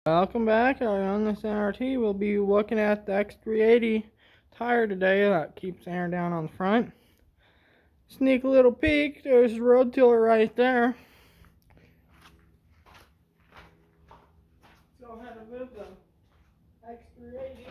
Welcome back. On this N.R.T. we'll be looking at the X380 tire today that keeps air down on the front. Sneak a little peek. There's the road tiller right there. Let's go ahead and move the X380.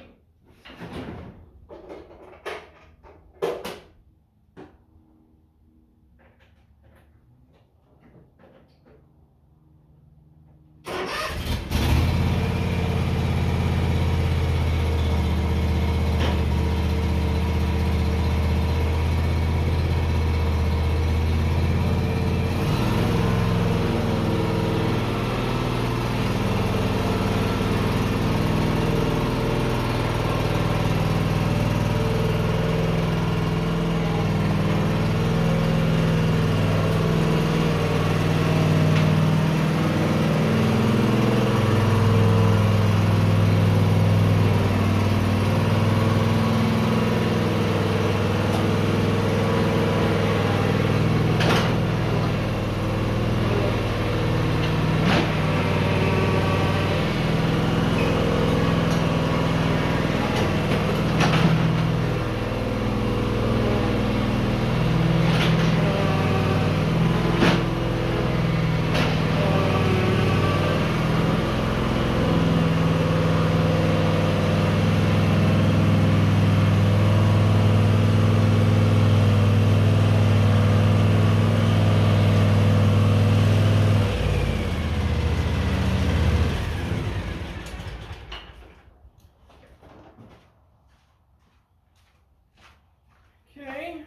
Okay.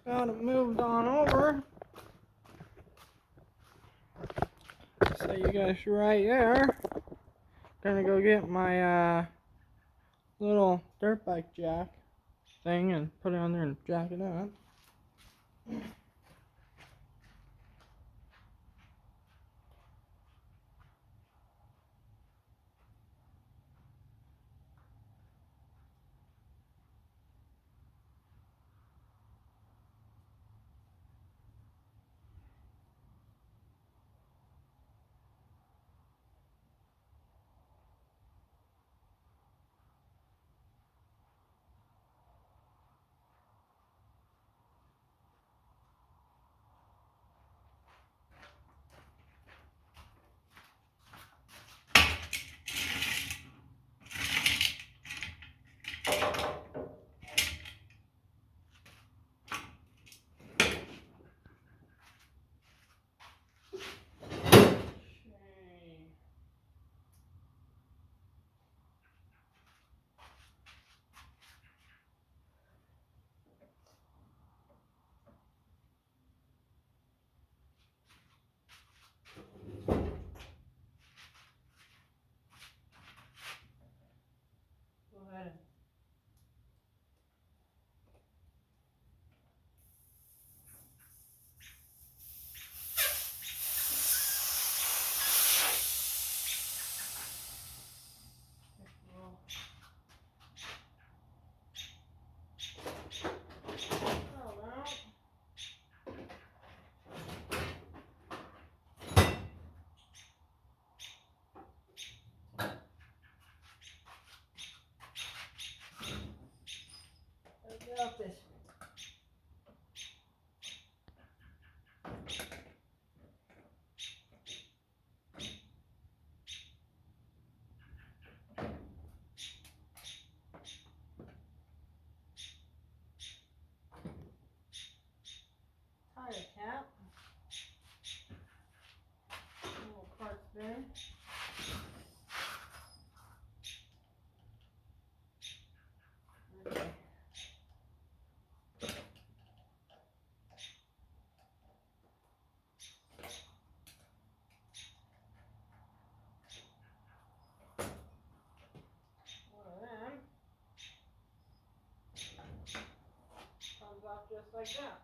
Got it moved on over. So you guys right there. Gonna go get my little dirt bike jack thing and put it on there and jack it up. Go ahead and get off this. Tire cap. Little parts there. Okay. One of them comes off just like that.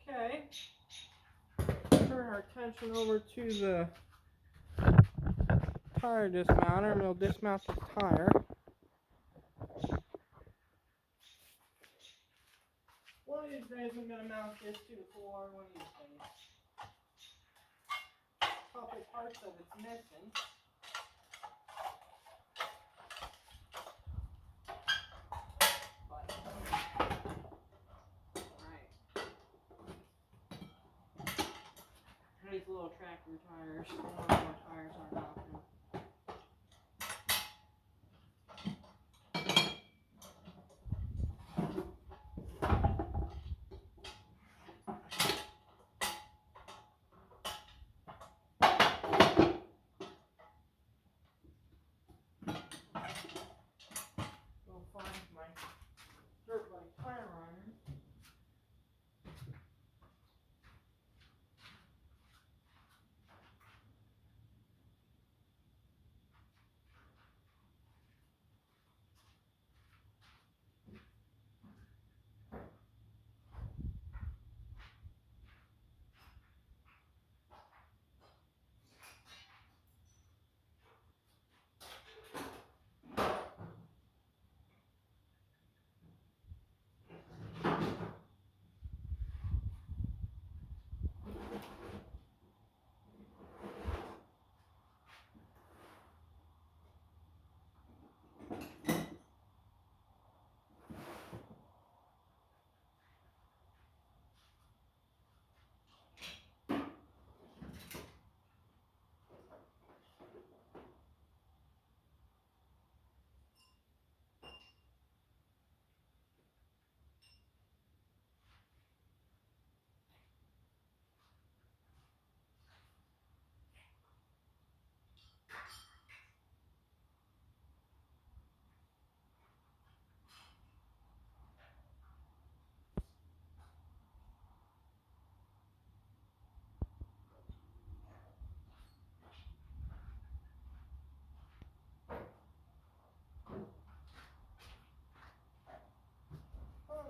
Okay. Turn our attention over to the tire dismounter and we'll dismount the tire. One of these days I'm going to mount this to the floor. One of these days. A couple parts of it's missing. But, alright. These little tractor tires. More tires aren't optional. Go find my dirt bike tire iron.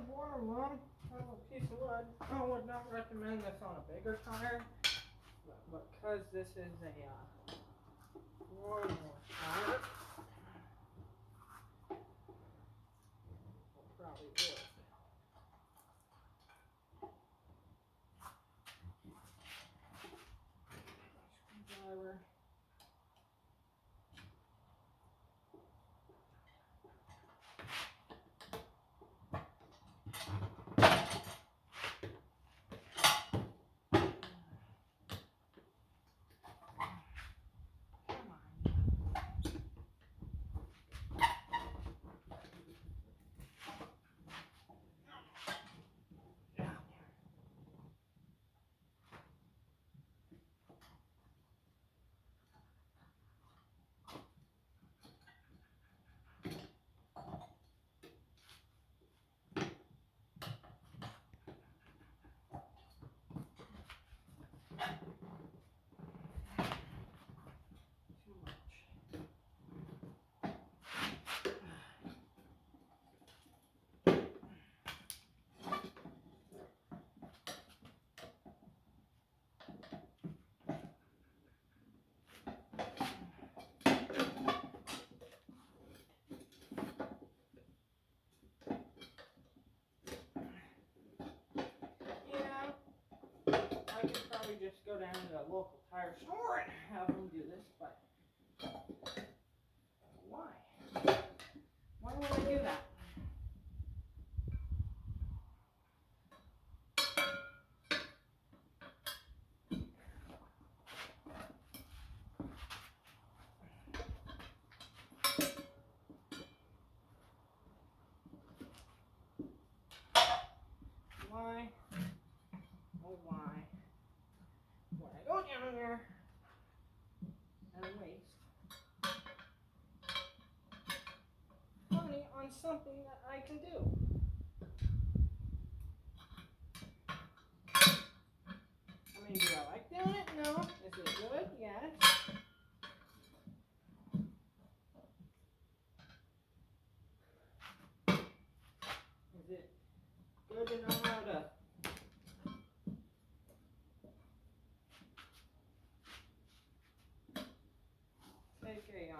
Warm one, a piece of wood. I would not recommend this on a bigger tire, but because this is a 4 tire, we'll probably do it. Screwdriver. I could probably just go down to the local tire store and have them do this, but why? Why would I do that? Why? Oh, why? When I go down there and waste money on something that I can do. I mean, do I like doing it? No. Is it good? Yes. Is it good to know how to take a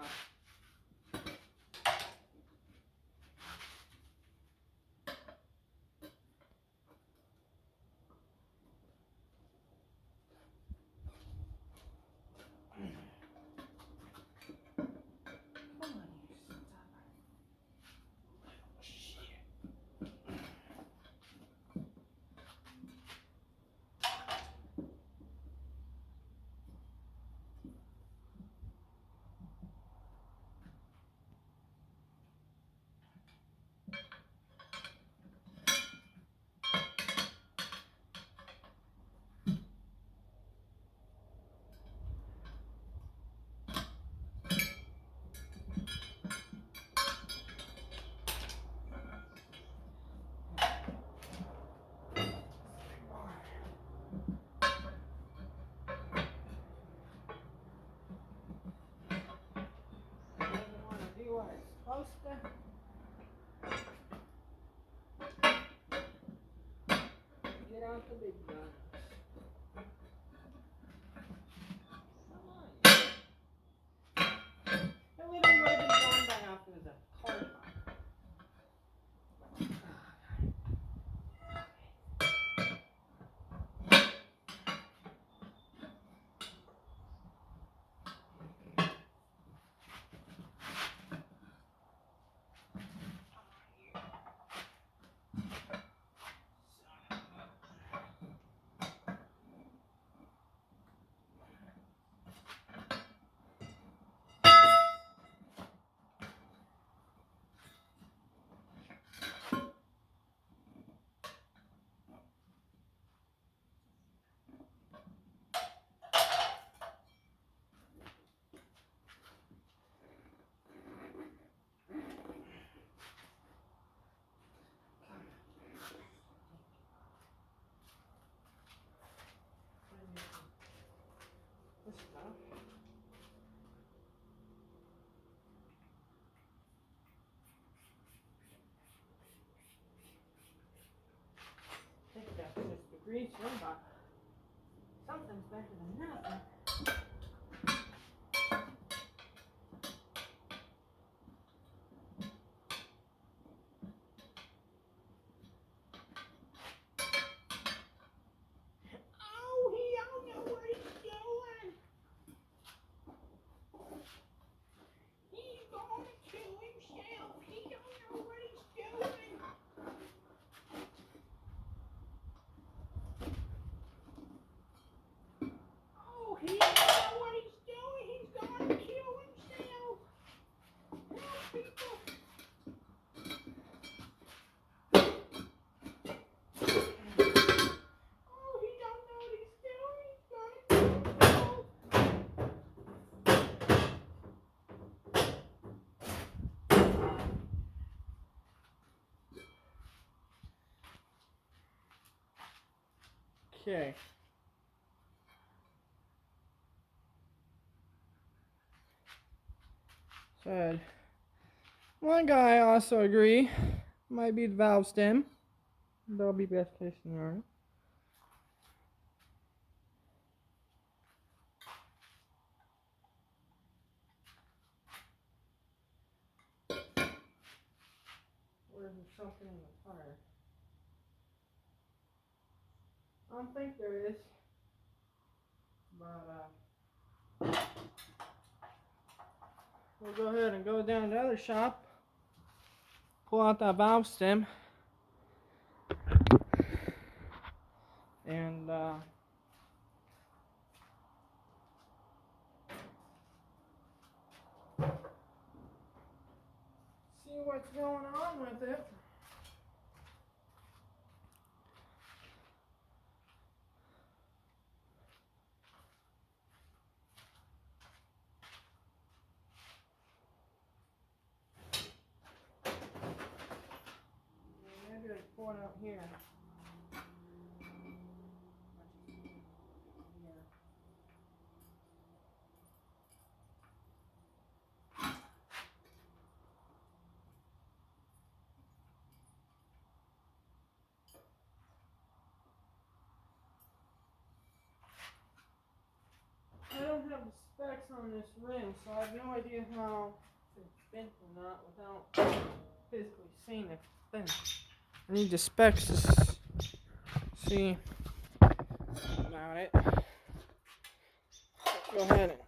out the big guns. The only thing would have been gone by now if it was a car top. I think that's just the grease robot. Something's better than nothing. Oh, he don't know what he's doing. He's gonna kill himself. He don't know what he's doing. Oh, he don't know what he's doing. He's gonna kill himself. Help, people. Oh, he don't know what he's doing. He's gonna kill himself. Okay. Said one guy also agree. Might be the valve stem. That'll be best case scenario. Or is there something in the tire? I don't think there is. But we'll go ahead and go down to the other shop. Pull out that valve stem. And see what's going on with it. Maybe I pour it out here. I don't have the specs on this rim, so I have no idea how it's bent or not without physically seeing if it's bent. I need the specs to see about it. Go ahead and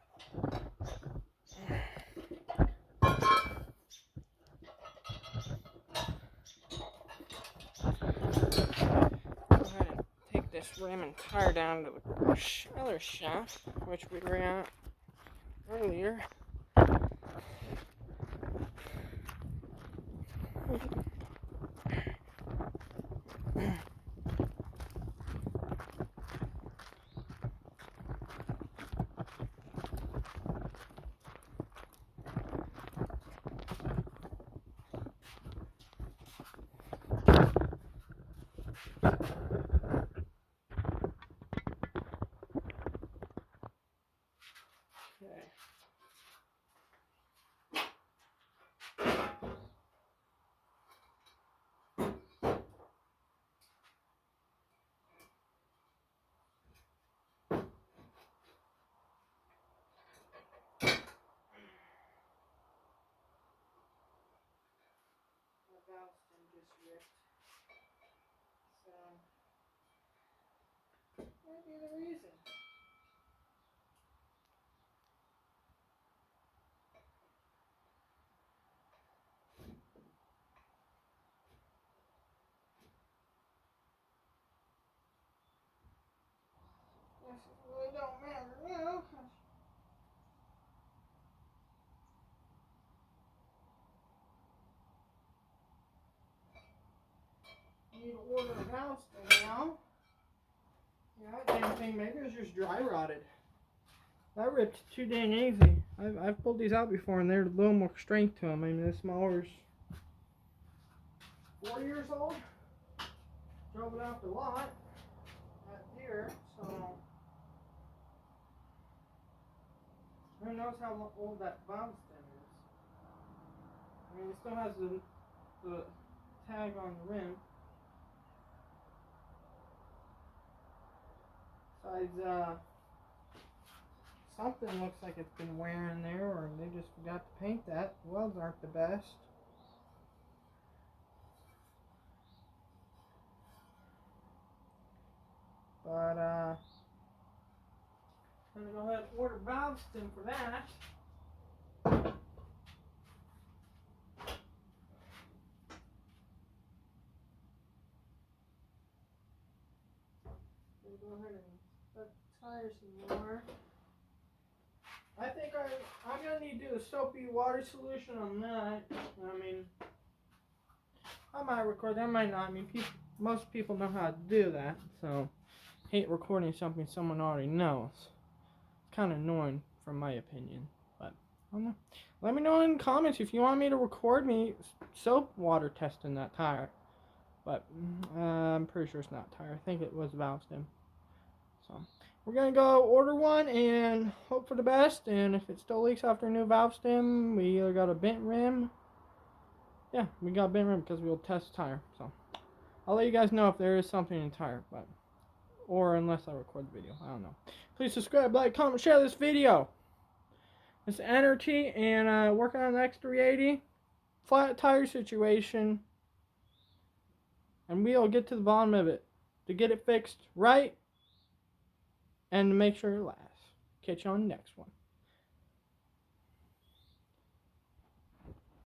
take this rim and tire down to the other shaft, which we were at earlier. Okay. ripped. So, might be the reason. Guess it really don't matter now. Need to order a house now. Yeah, that damn thing maybe it was just dry rotted. That ripped too dang easy. I've pulled these out before and they're a little more strength to them. I mean, this mower's 4 years old. Drove it off the lot at Deere, so who knows how old that valve stem is. I mean, it still has the tag on the rim. Besides, something looks like it's been wearing there, or they just forgot to paint that. The welds aren't the best. But, I'm gonna go ahead and order valve stem for that. Go ahead and put the tires some more. I think I'm gonna need to do a soapy water solution on that. I mean, I might record that, I might not. I mean, most people know how to do that, so hate recording something someone already knows. It's kind of annoying, from my opinion. But I don't know. Let me know in the comments if you want me to record me soap water testing that tire. But I'm pretty sure it's not a tire. I think it was valve stem. So we're gonna go order one and hope for the best. And if it still leaks after a new valve stem, we either got a bent rim. Yeah, we got a bent rim because we'll test the tire. So I'll let you guys know if there is something in the tire, but or unless I record the video, I don't know. Please subscribe, like, comment, share this video. It's N.R.T. and working on the X380 flat tire situation, and we'll get to the bottom of it to get it fixed right and to make sure it lasts. Catch you on the next one.